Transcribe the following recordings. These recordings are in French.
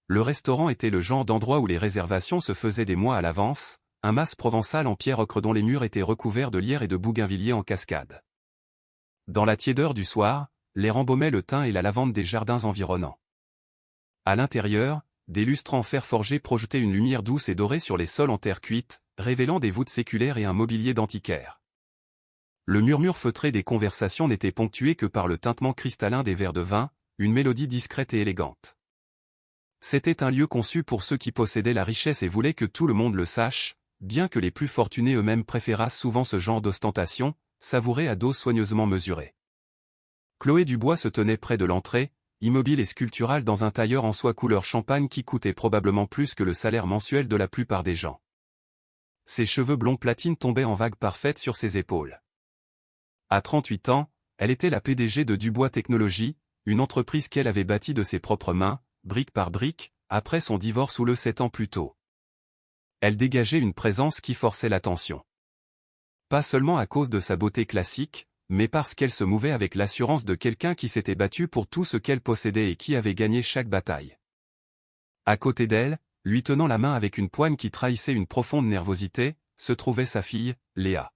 Le restaurant était le genre d'endroit où les réservations se faisaient des mois à l'avance, un mas provençal en pierre ocre dont les murs étaient recouverts de lierre et de bougainvilliers en cascade. Dans la tiédeur du soir, l'air embaumait le thym et la lavande des jardins environnants. À l'intérieur, des lustres en fer forgé projetaient une lumière douce et dorée sur les sols en terre cuite, révélant des voûtes séculaires et un mobilier d'antiquaire. Le murmure feutré des conversations n'était ponctué que par le tintement cristallin des verres de vin, une mélodie discrète et élégante. C'était un lieu conçu pour ceux qui possédaient la richesse et voulaient que tout le monde le sache, bien que les plus fortunés eux-mêmes préférassent souvent ce genre d'ostentation, savourée à doses soigneusement mesurées. Chloé Dubois se tenait près de l'entrée, immobile et sculpturale dans un tailleur en soie couleur champagne qui coûtait probablement plus que le salaire mensuel de la plupart des gens. Ses cheveux blonds platine tombaient en vagues parfaites sur ses épaules. À 38 ans, elle était la PDG de Dubois Technologies, une entreprise qu'elle avait bâtie de ses propres mains, brique par brique, après son divorce ou le 7 ans plus tôt. Elle dégageait une présence qui forçait l'attention. Pas seulement à cause de sa beauté classique, mais parce qu'elle se mouvait avec l'assurance de quelqu'un qui s'était battu pour tout ce qu'elle possédait et qui avait gagné chaque bataille. À côté d'elle, lui tenant la main avec une poigne qui trahissait une profonde nervosité, se trouvait sa fille, Léa.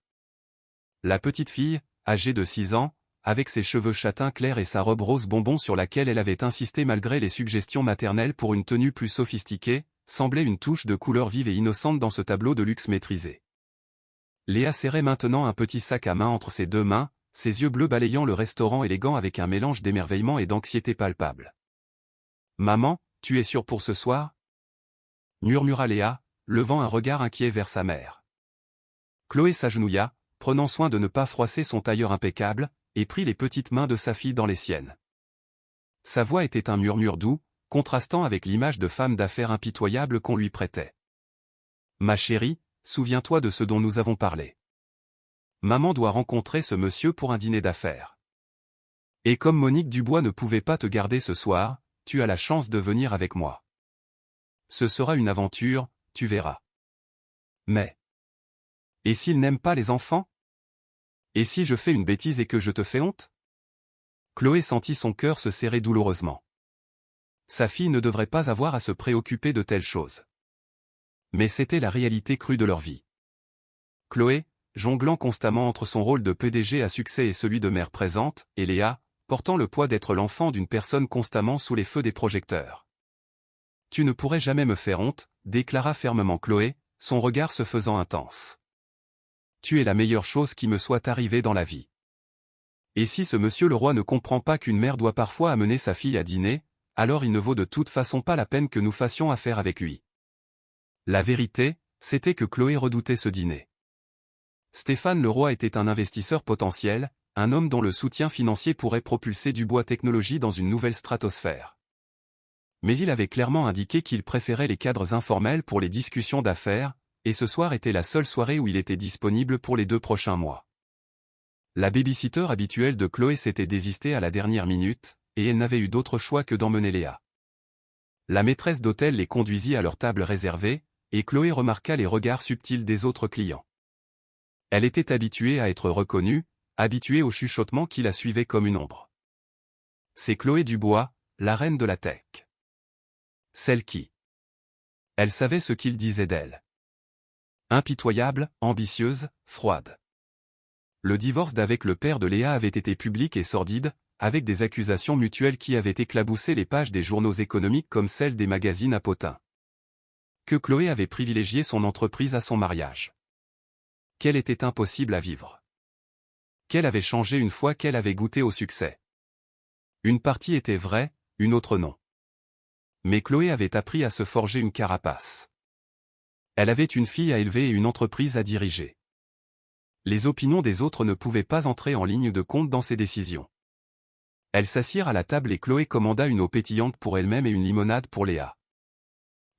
La petite fille, âgée de 6 ans, avec ses cheveux châtains clairs et sa robe rose bonbon sur laquelle elle avait insisté malgré les suggestions maternelles pour une tenue plus sophistiquée, semblait une touche de couleur vive et innocente dans ce tableau de luxe maîtrisé. Léa serrait maintenant un petit sac à main entre ses deux mains, ses yeux bleus balayant le restaurant élégant avec un mélange d'émerveillement et d'anxiété palpable. « Maman, tu es sûre pour ce soir ?» murmura Léa, levant un regard inquiet vers sa mère. Chloé s'agenouilla, prenant soin de ne pas froisser son tailleur impeccable, et prit les petites mains de sa fille dans les siennes. Sa voix était un murmure doux, contrastant avec l'image de femme d'affaires impitoyable qu'on lui prêtait. « Ma chérie, souviens-toi de ce dont nous avons parlé. Maman doit rencontrer ce monsieur pour un dîner d'affaires. Et comme Monique Dubois ne pouvait pas te garder ce soir, tu as la chance de venir avec moi. Ce sera une aventure, tu verras. Mais... et s'il n'aime pas les enfants? Et si je fais une bêtise et que je te fais honte? Chloé sentit son cœur se serrer douloureusement. Sa fille ne devrait pas avoir à se préoccuper de telles choses. Mais c'était la réalité crue de leur vie. Chloé, jonglant constamment entre son rôle de PDG à succès et celui de mère présente, et Léa, portant le poids d'être l'enfant d'une personne constamment sous les feux des projecteurs. « Tu ne pourrais jamais me faire honte », déclara fermement Chloé, son regard se faisant intense. « Tu es la meilleure chose qui me soit arrivée dans la vie. Et si ce monsieur le roi ne comprend pas qu'une mère doit parfois amener sa fille à dîner, alors il ne vaut de toute façon pas la peine que nous fassions affaire avec lui. » La vérité, c'était que Chloé redoutait ce dîner. Stéphane Leroy était un investisseur potentiel, un homme dont le soutien financier pourrait propulser Dubois Technologies dans une nouvelle stratosphère. Mais il avait clairement indiqué qu'il préférait les cadres informels pour les discussions d'affaires, et ce soir était la seule soirée où il était disponible pour les 2 prochains mois. La babysitter habituelle de Chloé s'était désistée à la dernière minute, et elle n'avait eu d'autre choix que d'emmener Léa. La maîtresse d'hôtel les conduisit à leur table réservée, et Chloé remarqua les regards subtils des autres clients. Elle était habituée à être reconnue, habituée au chuchotement qui la suivait comme une ombre. C'est Chloé Dubois, la reine de la tech. Celle qui... Elle savait ce qu'il disait d'elle. Impitoyable, ambitieuse, froide. Le divorce d'avec le père de Léa avait été public et sordide, avec des accusations mutuelles qui avaient éclaboussé les pages des journaux économiques comme celles des magazines à potins. Que Chloé avait privilégié son entreprise à son mariage. Qu'elle était impossible à vivre. Qu'elle avait changé une fois qu'elle avait goûté au succès. Une partie était vraie, une autre non. Mais Chloé avait appris à se forger une carapace. Elle avait une fille à élever et une entreprise à diriger. Les opinions des autres ne pouvaient pas entrer en ligne de compte dans ses décisions. Elles s'assirent à la table et Chloé commanda une eau pétillante pour elle-même et une limonade pour Léa.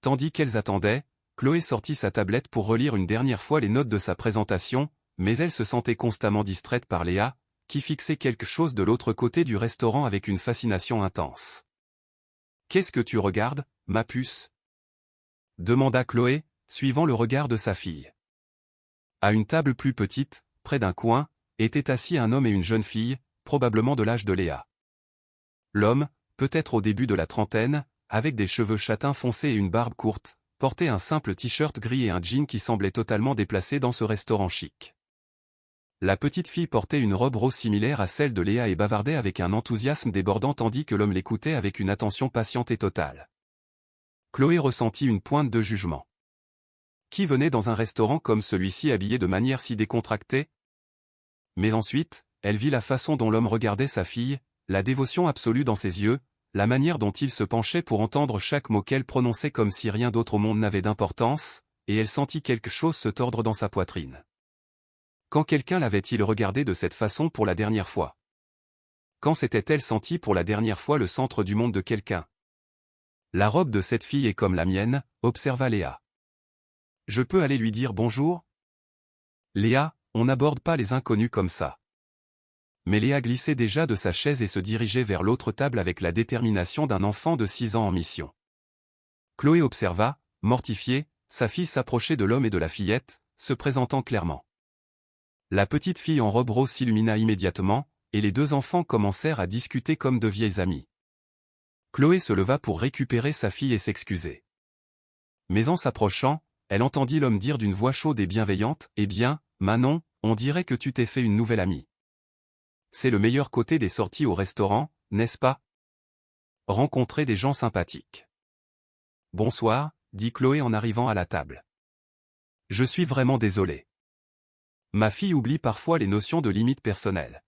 Tandis qu'elles attendaient, Chloé sortit sa tablette pour relire une dernière fois les notes de sa présentation, mais elle se sentait constamment distraite par Léa, qui fixait quelque chose de l'autre côté du restaurant avec une fascination intense. « Qu'est-ce que tu regardes, ma puce ?» demanda Chloé, suivant le regard de sa fille. À une table plus petite, près d'un coin, étaient assis un homme et une jeune fille, probablement de l'âge de Léa. L'homme, peut-être au début de la trentaine, avec des cheveux châtains foncés et une barbe courte, portait un simple t-shirt gris et un jean qui semblait totalement déplacé dans ce restaurant chic. La petite fille portait une robe rose similaire à celle de Léa et bavardait avec un enthousiasme débordant tandis que l'homme l'écoutait avec une attention patiente et totale. Chloé ressentit une pointe de jugement. Qui venait dans un restaurant comme celui-ci habillé de manière si décontractée? Mais ensuite, elle vit la façon dont l'homme regardait sa fille, la dévotion absolue dans ses yeux, la manière dont il se penchait pour entendre chaque mot qu'elle prononçait comme si rien d'autre au monde n'avait d'importance, et elle sentit quelque chose se tordre dans sa poitrine. Quand quelqu'un l'avait-il regardée de cette façon pour la dernière fois? Quand s'était-elle sentie pour la dernière fois le centre du monde de quelqu'un? La robe de cette fille est comme la mienne, observa Léa. Je peux aller lui dire bonjour? Léa, on n'aborde pas les inconnus comme ça. Mais Léa glissait déjà de sa chaise et se dirigeait vers l'autre table avec la détermination d'un enfant de 6 ans en mission. Chloé observa, mortifiée, sa fille s'approcher de l'homme et de la fillette, se présentant clairement. La petite fille en robe rose s'illumina immédiatement, et les deux enfants commencèrent à discuter comme de vieilles amies. Chloé se leva pour récupérer sa fille et s'excuser. Mais en s'approchant, elle entendit l'homme dire d'une voix chaude et bienveillante, « Eh bien, Manon, on dirait que tu t'es fait une nouvelle amie. C'est le meilleur côté des sorties au restaurant, n'est-ce pas? Rencontrer des gens sympathiques. » Bonsoir, dit Chloé en arrivant à la table. Je suis vraiment désolée. Ma fille oublie parfois les notions de limite personnelle.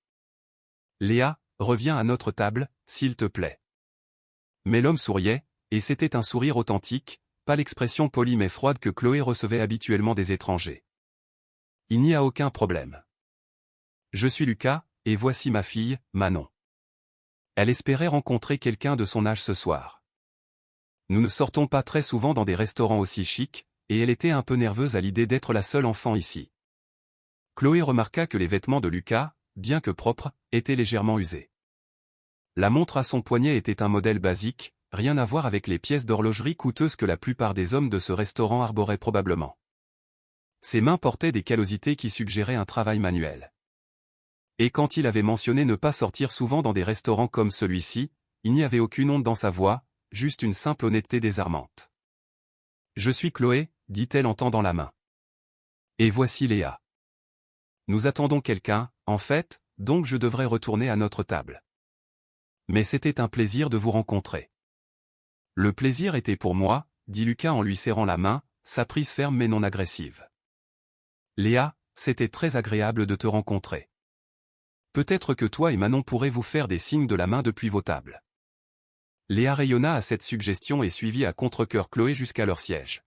Léa, reviens à notre table, s'il te plaît. Mais l'homme souriait, et c'était un sourire authentique, pas l'expression polie mais froide que Chloé recevait habituellement des étrangers. Il n'y a aucun problème. Je suis Lucas, et voici ma fille, Manon. Elle espérait rencontrer quelqu'un de son âge ce soir. Nous ne sortons pas très souvent dans des restaurants aussi chics, et elle était un peu nerveuse à l'idée d'être la seule enfant ici. Chloé remarqua que les vêtements de Lucas, bien que propres, étaient légèrement usés. La montre à son poignet était un modèle basique, rien à voir avec les pièces d'horlogerie coûteuses que la plupart des hommes de ce restaurant arboraient probablement. Ses mains portaient des callosités qui suggéraient un travail manuel. Et quand il avait mentionné ne pas sortir souvent dans des restaurants comme celui-ci, il n'y avait aucune honte dans sa voix, juste une simple honnêteté désarmante. « Je suis Chloé, dit-elle en tendant la main. Et voici Léa. Nous attendons quelqu'un, en fait, donc je devrais retourner à notre table. Mais c'était un plaisir de vous rencontrer. » Le plaisir était pour moi, dit Lucas en lui serrant la main, sa prise ferme mais non agressive. Léa, c'était très agréable de te rencontrer. Peut-être que toi et Manon pourrez vous faire des signes de la main depuis vos tables. Léa rayonna à cette suggestion et suivit à contre-cœur Chloé jusqu'à leur siège.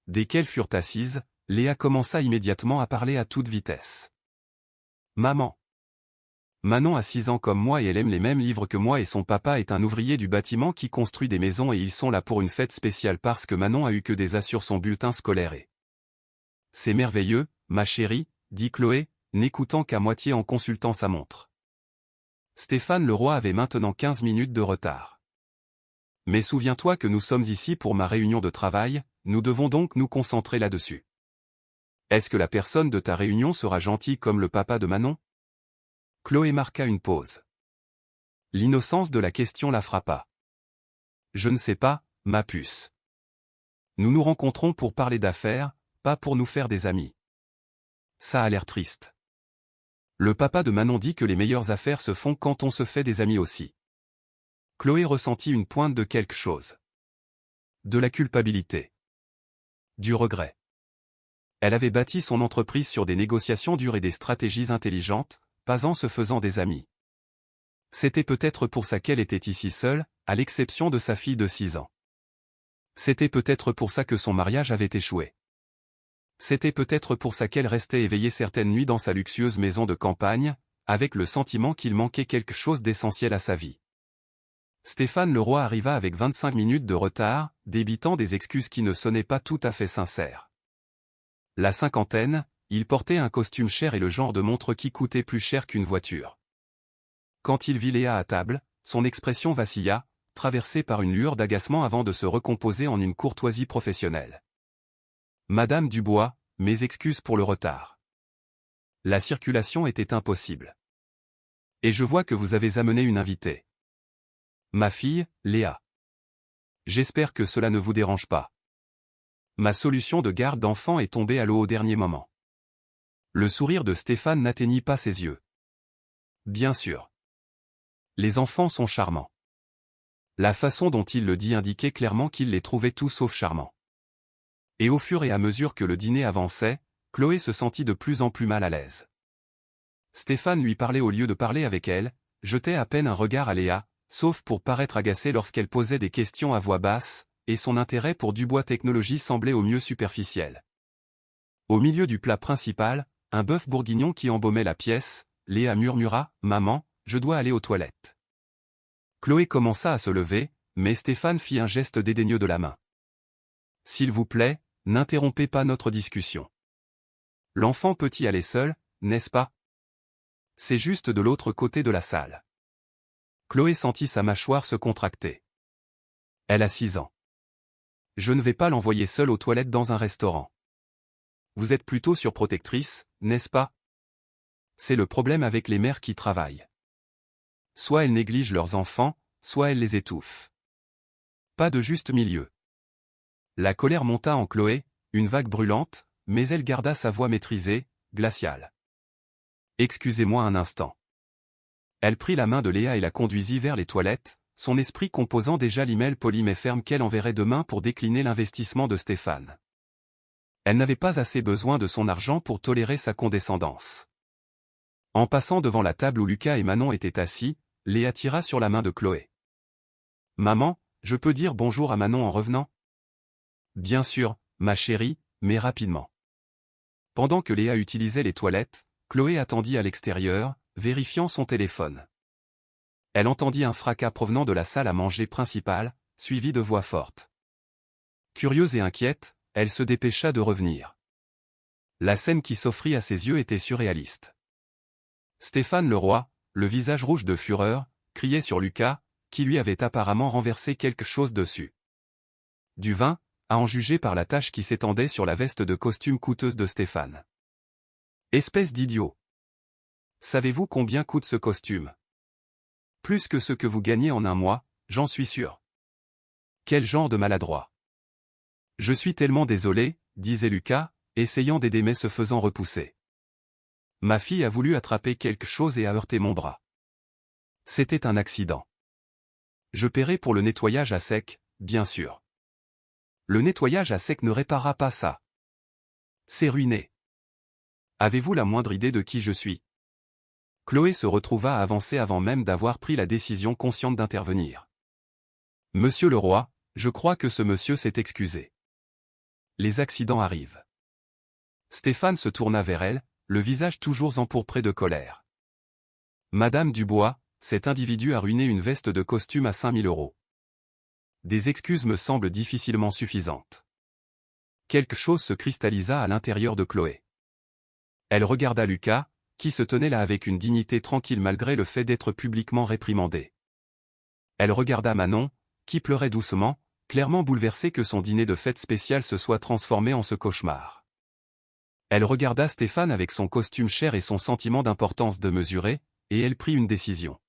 Dès qu'elles furent assises, Léa commença immédiatement à parler à toute vitesse. Maman. Manon a 6 ans comme moi et elle aime les mêmes livres que moi et son papa est un ouvrier du bâtiment qui construit des maisons et ils sont là pour une fête spéciale parce que Manon a eu que des A sur son bulletin scolaire et... C'est merveilleux, ma chérie, dit Chloé, n'écoutant qu'à moitié en consultant sa montre. Stéphane Leroy avait maintenant 15 minutes de retard. Mais souviens-toi que nous sommes ici pour ma réunion de travail, nous devons donc nous concentrer là-dessus. Est-ce que la personne de ta réunion sera gentille comme le papa de Manon? Chloé marqua une pause. L'innocence de la question la frappa. Je ne sais pas, ma puce. Nous nous rencontrons pour parler d'affaires, pas pour nous faire des amis. Ça a l'air triste. Le papa de Manon dit que les meilleures affaires se font quand on se fait des amis aussi. Chloé ressentit une pointe de quelque chose. De la culpabilité. Du regret. Elle avait bâti son entreprise sur des négociations dures et des stratégies intelligentes, pas en se faisant des amis. C'était peut-être pour ça qu'elle était ici seule, à l'exception de sa fille de 6 ans. C'était peut-être pour ça que son mariage avait échoué. C'était peut-être pour ça qu'elle restait éveillée certaines nuits dans sa luxueuse maison de campagne, avec le sentiment qu'il manquait quelque chose d'essentiel à sa vie. Stéphane Leroy arriva avec 25 minutes de retard, débitant des excuses qui ne sonnaient pas tout à fait sincères. La cinquantaine, il portait un costume cher et le genre de montre qui coûtait plus cher qu'une voiture. Quand il vit Léa à table, son expression vacilla, traversée par une lueur d'agacement avant de se recomposer en une courtoisie professionnelle. Madame Dubois, mes excuses pour le retard. La circulation était impossible. Et je vois que vous avez amené une invitée. Ma fille, Léa. J'espère que cela ne vous dérange pas. Ma solution de garde d'enfant est tombée à l'eau au dernier moment. Le sourire de Stéphane n'atteignit pas ses yeux. Bien sûr. Les enfants sont charmants. La façon dont il le dit indiquait clairement qu'il les trouvait tout sauf charmants. Et au fur et à mesure que le dîner avançait, Chloé se sentit de plus en plus mal à l'aise. Stéphane lui parlait au lieu de parler avec elle, jetait à peine un regard à Léa, sauf pour paraître agacé lorsqu'elle posait des questions à voix basse, et son intérêt pour Dubois Technologies semblait au mieux superficiel. Au milieu du plat principal, un bœuf bourguignon qui embaumait la pièce, Léa murmura « Maman, je dois aller aux toilettes ». Chloé commença à se lever, mais Stéphane fit un geste dédaigneux de la main. « S'il vous plaît, n'interrompez pas notre discussion. L'enfant peut y aller seul, n'est-ce pas ? C'est juste de l'autre côté de la salle. » Chloé sentit sa mâchoire se contracter. Elle a 6 ans. Je ne vais pas l'envoyer seule aux toilettes dans un restaurant. Vous êtes plutôt surprotectrice, n'est-ce pas ? C'est le problème avec les mères qui travaillent. Soit elles négligent leurs enfants, soit elles les étouffent. Pas de juste milieu. La colère monta en Chloé, une vague brûlante, mais elle garda sa voix maîtrisée, glaciale. Excusez-moi un instant. Elle prit la main de Léa et la conduisit vers les toilettes, son esprit composant déjà l'email poli mais ferme qu'elle enverrait demain pour décliner l'investissement de Stéphane. Elle n'avait pas assez besoin de son argent pour tolérer sa condescendance. En passant devant la table où Lucas et Manon étaient assis, Léa tira sur la main de Chloé. « Maman, je peux dire bonjour à Manon en revenant ?»« Bien sûr, ma chérie, mais rapidement. » Pendant que Léa utilisait les toilettes, Chloé attendit à l'extérieur, vérifiant son téléphone. Elle entendit un fracas provenant de la salle à manger principale, suivi de voix fortes. Curieuse et inquiète, elle se dépêcha de revenir. La scène qui s'offrit à ses yeux était surréaliste. Stéphane Leroy, le visage rouge de fureur, criait sur Lucas, qui lui avait apparemment renversé quelque chose dessus. Du vin, à en juger par la tache qui s'étendait sur la veste de costume coûteuse de Stéphane. Espèce d'idiot. Savez-vous combien coûte ce costume ? Plus que ce que vous gagnez en un mois, j'en suis sûr. Quel genre de maladroit. Je suis tellement désolé, disait Lucas, essayant d'aider mais se faisant repousser. Ma fille a voulu attraper quelque chose et a heurté mon bras. C'était un accident. Je paierai pour le nettoyage à sec, bien sûr. Le nettoyage à sec ne réparera pas ça. C'est ruiné. Avez-vous la moindre idée de qui je suis ? Chloé se retrouva à avancer avant même d'avoir pris la décision consciente d'intervenir. Monsieur Leroy, je crois que ce monsieur s'est excusé. Les accidents arrivent. Stéphane se tourna vers elle, le visage toujours empourpré de colère. Madame Dubois, cet individu a ruiné une veste de costume à 5 000 €. Des excuses me semblent difficilement suffisantes. Quelque chose se cristallisa à l'intérieur de Chloé. Elle regarda Lucas, qui se tenait là avec une dignité tranquille malgré le fait d'être publiquement réprimandé. Elle regarda Manon, qui pleurait doucement, clairement bouleversée que son dîner de fête spéciale se soit transformé en ce cauchemar. Elle regarda Stéphane avec son costume cher et son sentiment d'importance démesuré, et elle prit une décision.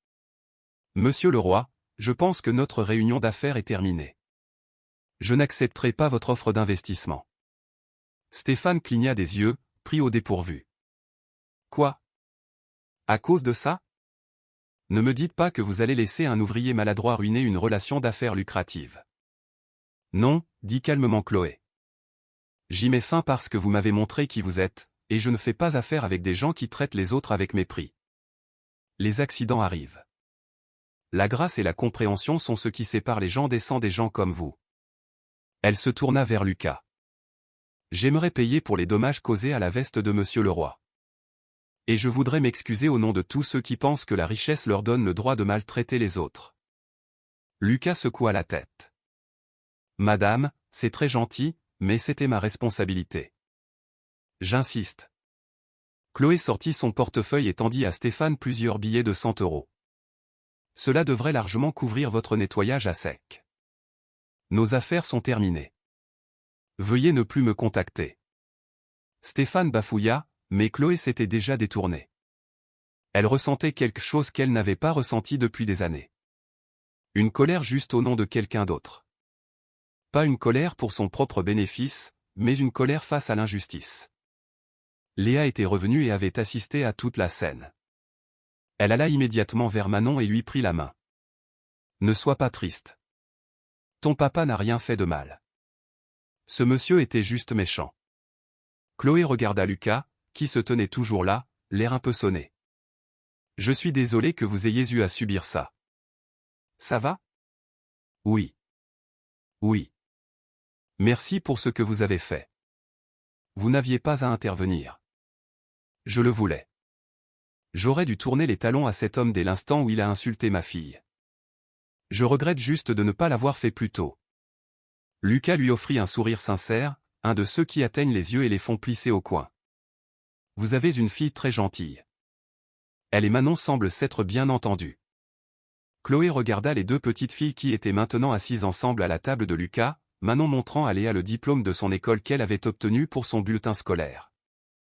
Monsieur Leroy, je pense que notre réunion d'affaires est terminée. Je n'accepterai pas votre offre d'investissement. Stéphane cligna des yeux, pris au dépourvu. Quoi ? À cause de ça ? Ne me dites pas que vous allez laisser un ouvrier maladroit ruiner une relation d'affaires lucrative. Non, dit calmement Chloé. J'y mets fin parce que vous m'avez montré qui vous êtes, et je ne fais pas affaire avec des gens qui traitent les autres avec mépris. Les accidents arrivent. La grâce et la compréhension sont ce qui séparent les gens décents des gens comme vous. Elle se tourna vers Lucas. J'aimerais payer pour les dommages causés à la veste de Monsieur Leroy. Et je voudrais m'excuser au nom de tous ceux qui pensent que la richesse leur donne le droit de maltraiter les autres. Lucas secoua la tête. Madame, c'est très gentil, mais c'était ma responsabilité. J'insiste. Chloé sortit son portefeuille et tendit à Stéphane plusieurs billets de 100 €. Cela devrait largement couvrir votre nettoyage à sec. Nos affaires sont terminées. Veuillez ne plus me contacter. Stéphane bafouilla, mais Chloé s'était déjà détournée. Elle ressentait quelque chose qu'elle n'avait pas ressenti depuis des années. Une colère juste au nom de quelqu'un d'autre. Pas une colère pour son propre bénéfice, mais une colère face à l'injustice. Léa était revenue et avait assisté à toute la scène. Elle alla immédiatement vers Manon et lui prit la main. « Ne sois pas triste. Ton papa n'a rien fait de mal. Ce monsieur était juste méchant. » Chloé regarda Lucas, qui se tenait toujours là, l'air un peu sonné. « Je suis désolé que vous ayez eu à subir ça. Ça va? Oui. Oui. Merci pour ce que vous avez fait. Vous n'aviez pas à intervenir. Je le voulais. J'aurais dû tourner les talons à cet homme dès l'instant où il a insulté ma fille. Je regrette juste de ne pas l'avoir fait plus tôt. » Lucas lui offrit un sourire sincère, un de ceux qui atteignent les yeux et les font plisser au coin. « Vous avez une fille très gentille. » Elle et Manon semblent s'être bien entendues. Chloé regarda les deux petites filles qui étaient maintenant assises ensemble à la table de Lucas, Manon montrant à Léa le diplôme de son école qu'elle avait obtenu pour son bulletin scolaire.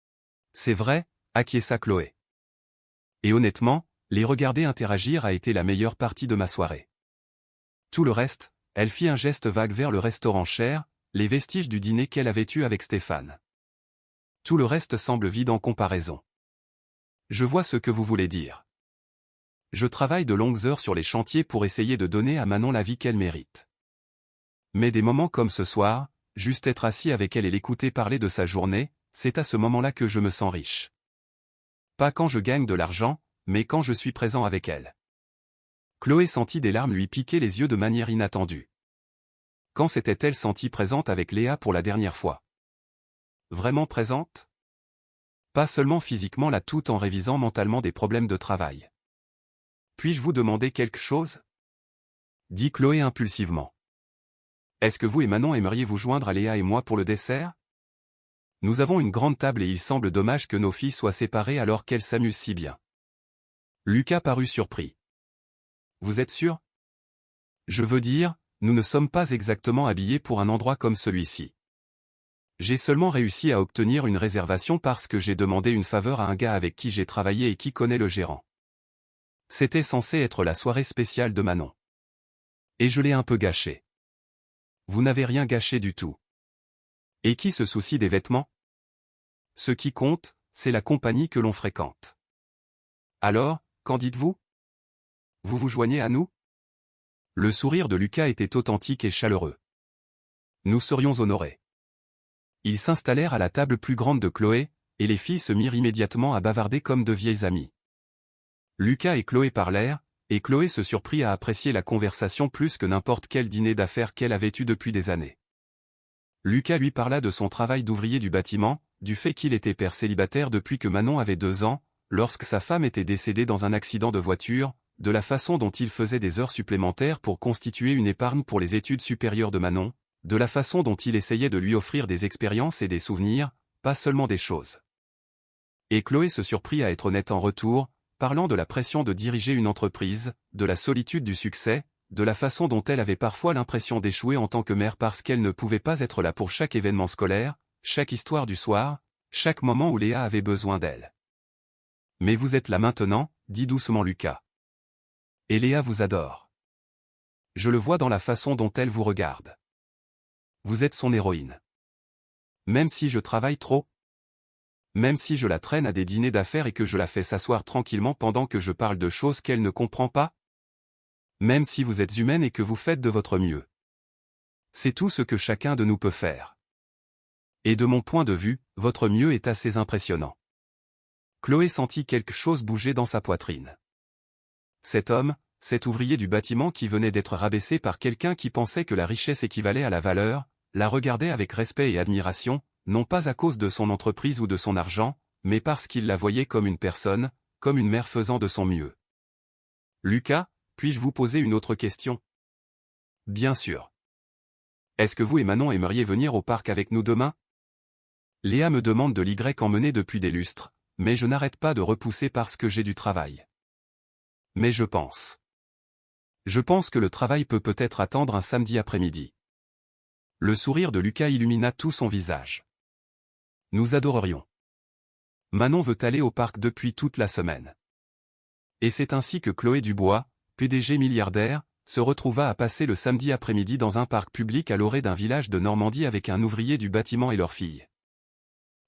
« C'est vrai, » acquiesça Chloé. « Et honnêtement, les regarder interagir a été la meilleure partie de ma soirée. » Tout le reste, elle fit un geste vague vers le restaurant cher, les vestiges du dîner qu'elle avait eu avec Stéphane. Tout le reste semble vide en comparaison. Je vois ce que vous voulez dire. Je travaille de longues heures sur les chantiers pour essayer de donner à Manon la vie qu'elle mérite. Mais des moments comme ce soir, juste être assis avec elle et l'écouter parler de sa journée, c'est à ce moment-là que je me sens riche. Pas quand je gagne de l'argent, mais quand je suis présent avec elle. Chloé sentit des larmes lui piquer les yeux de manière inattendue. Quand s'était-elle sentie présente avec Léa pour la dernière fois? Vraiment présente? Pas seulement physiquement là tout en révisant mentalement des problèmes de travail. Puis-je vous demander quelque chose? Dit Chloé impulsivement. Est-ce que vous et Manon aimeriez vous joindre à Léa et moi pour le dessert? Nous avons une grande table et il semble dommage que nos filles soient séparées alors qu'elles s'amusent si bien. Lucas parut surpris. Vous êtes sûr? Je veux dire, nous ne sommes pas exactement habillés pour un endroit comme celui-ci. J'ai seulement réussi à obtenir une réservation parce que j'ai demandé une faveur à un gars avec qui j'ai travaillé et qui connaît le gérant. C'était censé être la soirée spéciale de Manon. Et je l'ai un peu gâché. Vous n'avez rien gâché du tout. Et qui se soucie des vêtements? Ce qui compte, c'est la compagnie que l'on fréquente. Alors, qu'en dites-vous? Vous vous joignez à nous? Le sourire de Lucas était authentique et chaleureux. Nous serions honorés. Ils s'installèrent à la table plus grande de Chloé, et les filles se mirent immédiatement à bavarder comme de vieilles amies. Lucas et Chloé parlèrent, et Chloé se surprit à apprécier la conversation plus que n'importe quel dîner d'affaires qu'elle avait eu depuis des années. Lucas lui parla de son travail d'ouvrier du bâtiment, du fait qu'il était père célibataire depuis que Manon avait 2 ans, lorsque sa femme était décédée dans un accident de voiture, de la façon dont il faisait des heures supplémentaires pour constituer une épargne pour les études supérieures de Manon, de la façon dont il essayait de lui offrir des expériences et des souvenirs, pas seulement des choses. Et Chloé se surprit à être honnête en retour, parlant de la pression de diriger une entreprise, de la solitude du succès, de la façon dont elle avait parfois l'impression d'échouer en tant que mère parce qu'elle ne pouvait pas être là pour chaque événement scolaire, chaque histoire du soir, chaque moment où Léa avait besoin d'elle. « Mais vous êtes là maintenant, » dit doucement Lucas. « Et Léa vous adore. Je le vois dans la façon dont elle vous regarde. Vous êtes son héroïne. Même si je travaille trop? Même si je la traîne à des dîners d'affaires et que je la fais s'asseoir tranquillement pendant que je parle de choses qu'elle ne comprend pas? Même si vous êtes humaine et que vous faites de votre mieux. C'est tout ce que chacun de nous peut faire. Et de mon point de vue, votre mieux est assez impressionnant. » Chloé sentit quelque chose bouger dans sa poitrine. Cet homme, cet ouvrier du bâtiment qui venait d'être rabaissé par quelqu'un qui pensait que la richesse équivalait à la valeur, la regardait avec respect et admiration, non pas à cause de son entreprise ou de son argent, mais parce qu'il la voyait comme une personne, comme une mère faisant de son mieux. « Lucas, puis-je vous poser une autre question? » Bien sûr. Est-ce que vous et Manon aimeriez venir au parc avec nous demain? Léa me demande de l'Y emmener depuis des lustres, mais je n'arrête pas de repousser parce que j'ai du travail. Mais je pense que le travail peut peut-être attendre un samedi après-midi. Le sourire de Lucas illumina tout son visage. Nous adorerions. Manon veut aller au parc depuis toute la semaine. Et c'est ainsi que Chloé Dubois, PDG milliardaire, se retrouva à passer le samedi après-midi dans un parc public à l'orée d'un village de Normandie avec un ouvrier du bâtiment et leur fille.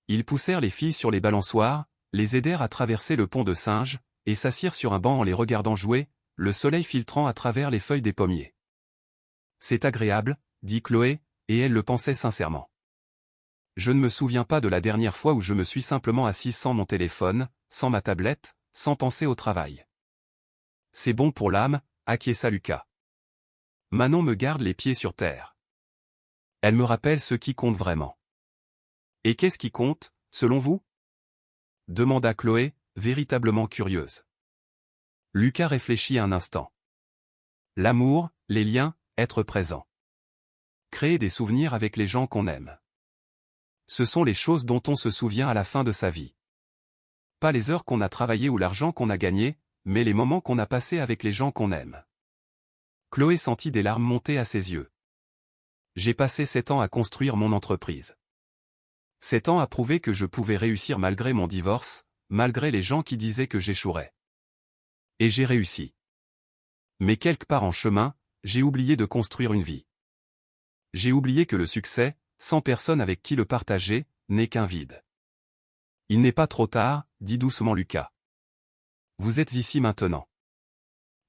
Ils poussèrent les filles sur les balançoires, les aidèrent à traverser le pont de singe, et s'assirent sur un banc en les regardant jouer, le soleil filtrant à travers les feuilles des pommiers. « C'est agréable, » dit Chloé, et elle le pensait sincèrement. « Je ne me souviens pas de la dernière fois où je me suis simplement assise sans mon téléphone, sans ma tablette, sans penser au travail. C'est bon pour l'âme, » acquiesça Lucas. Manon me garde les pieds sur terre. Elle me rappelle ce qui compte vraiment. « Et qu'est-ce qui compte, selon vous ?» demanda Chloé, véritablement curieuse. Lucas réfléchit un instant. L'amour, les liens, être présent. Créer des souvenirs avec les gens qu'on aime. Ce sont les choses dont on se souvient à la fin de sa vie. Pas les heures qu'on a travaillées ou l'argent qu'on a gagné, mais les moments qu'on a passés avec les gens qu'on aime. Chloé sentit des larmes monter à ses yeux. J'ai passé 7 ans à construire mon entreprise. 7 ans à prouver que je pouvais réussir malgré mon divorce, malgré les gens qui disaient que j'échouerais. Et j'ai réussi. Mais quelque part en chemin, j'ai oublié de construire une vie. J'ai oublié que le succès, sans personne avec qui le partager, n'est qu'un vide. Il n'est pas trop tard, dit doucement Lucas. Vous êtes ici maintenant.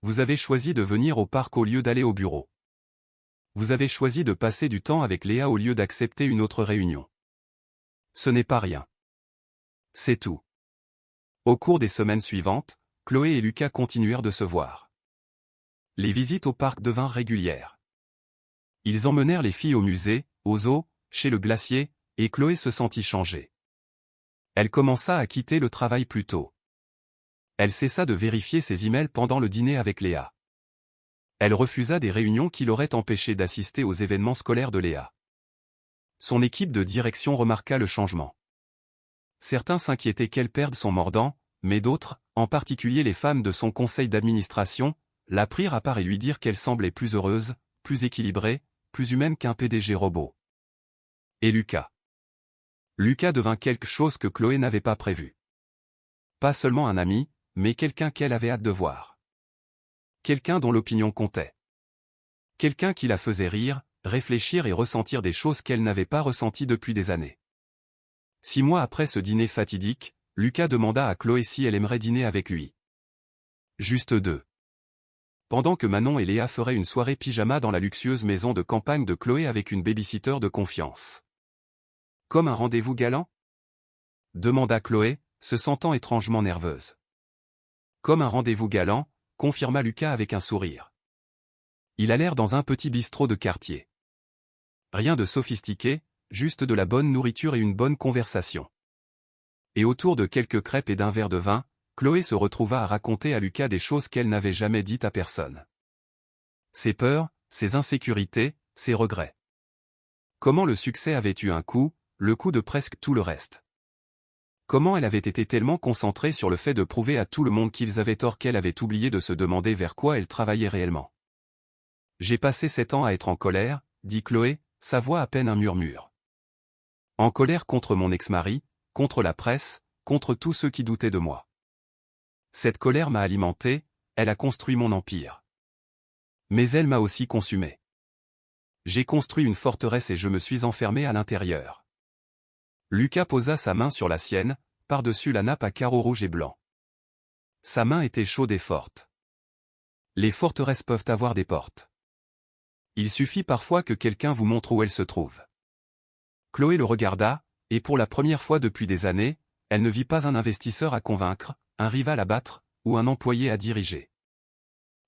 Vous avez choisi de venir au parc au lieu d'aller au bureau. Vous avez choisi de passer du temps avec Léa au lieu d'accepter une autre réunion. Ce n'est pas rien. C'est tout. Au cours des semaines suivantes, Chloé et Lucas continuèrent de se voir. Les visites au parc devinrent régulières. Ils emmenèrent les filles au musée, au zoo, chez le glacier, et Chloé se sentit changée. Elle commença à quitter le travail plus tôt. Elle cessa de vérifier ses emails pendant le dîner avec Léa. Elle refusa des réunions qui l'auraient empêchée d'assister aux événements scolaires de Léa. Son équipe de direction remarqua le changement. Certains s'inquiétaient qu'elle perde son mordant, mais d'autres, en particulier les femmes de son conseil d'administration, la prirent à part et lui dirent qu'elle semblait plus heureuse, plus équilibrée, plus humaine qu'un PDG robot. Et Lucas. Lucas devint quelque chose que Chloé n'avait pas prévu. Pas seulement un ami, mais quelqu'un qu'elle avait hâte de voir. Quelqu'un dont l'opinion comptait. Quelqu'un qui la faisait rire, réfléchir et ressentir des choses qu'elle n'avait pas ressenties depuis des années. 6 mois après ce dîner fatidique, Lucas demanda à Chloé si elle aimerait dîner avec lui. Juste 2. Pendant que Manon et Léa feraient une soirée pyjama dans la luxueuse maison de campagne de Chloé avec une babysitter de confiance. Comme un rendez-vous galant ? demanda Chloé, se sentant étrangement nerveuse. Comme un rendez-vous galant, confirma Lucas avec un sourire. Ils allèrent dans un petit bistrot de quartier. Rien de sophistiqué, juste de la bonne nourriture et une bonne conversation. Et autour de quelques crêpes et d'un verre de vin, Chloé se retrouva à raconter à Lucas des choses qu'elle n'avait jamais dites à personne. Ses peurs, ses insécurités, ses regrets. Comment le succès avait eu un coup, le coup de presque tout le reste. Comment elle avait été tellement concentrée sur le fait de prouver à tout le monde qu'ils avaient tort qu'elle avait oublié de se demander vers quoi elle travaillait réellement. J'ai passé 7 ans à être en colère, dit Chloé, sa voix à peine un murmure. En colère contre mon ex-mari, contre la presse, contre tous ceux qui doutaient de moi. Cette colère m'a alimenté, elle a construit mon empire. Mais elle m'a aussi consumé. J'ai construit une forteresse et je me suis enfermé à l'intérieur. Lucas posa sa main sur la sienne, par-dessus la nappe à carreaux rouges et blancs. Sa main était chaude et forte. Les forteresses peuvent avoir des portes. Il suffit parfois que quelqu'un vous montre où elle se trouve. Chloé le regarda, et pour la première fois depuis des années, elle ne vit pas un investisseur à convaincre, un rival à battre, ou un employé à diriger.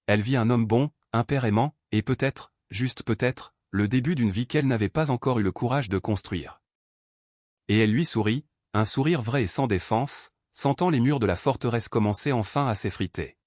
Elle vit un homme bon, un père aimant, et peut-être, juste peut-être, le début d'une vie qu'elle n'avait pas encore eu le courage de construire. Et elle lui sourit, un sourire vrai et sans défense, sentant les murs de la forteresse commencer enfin à s'effriter.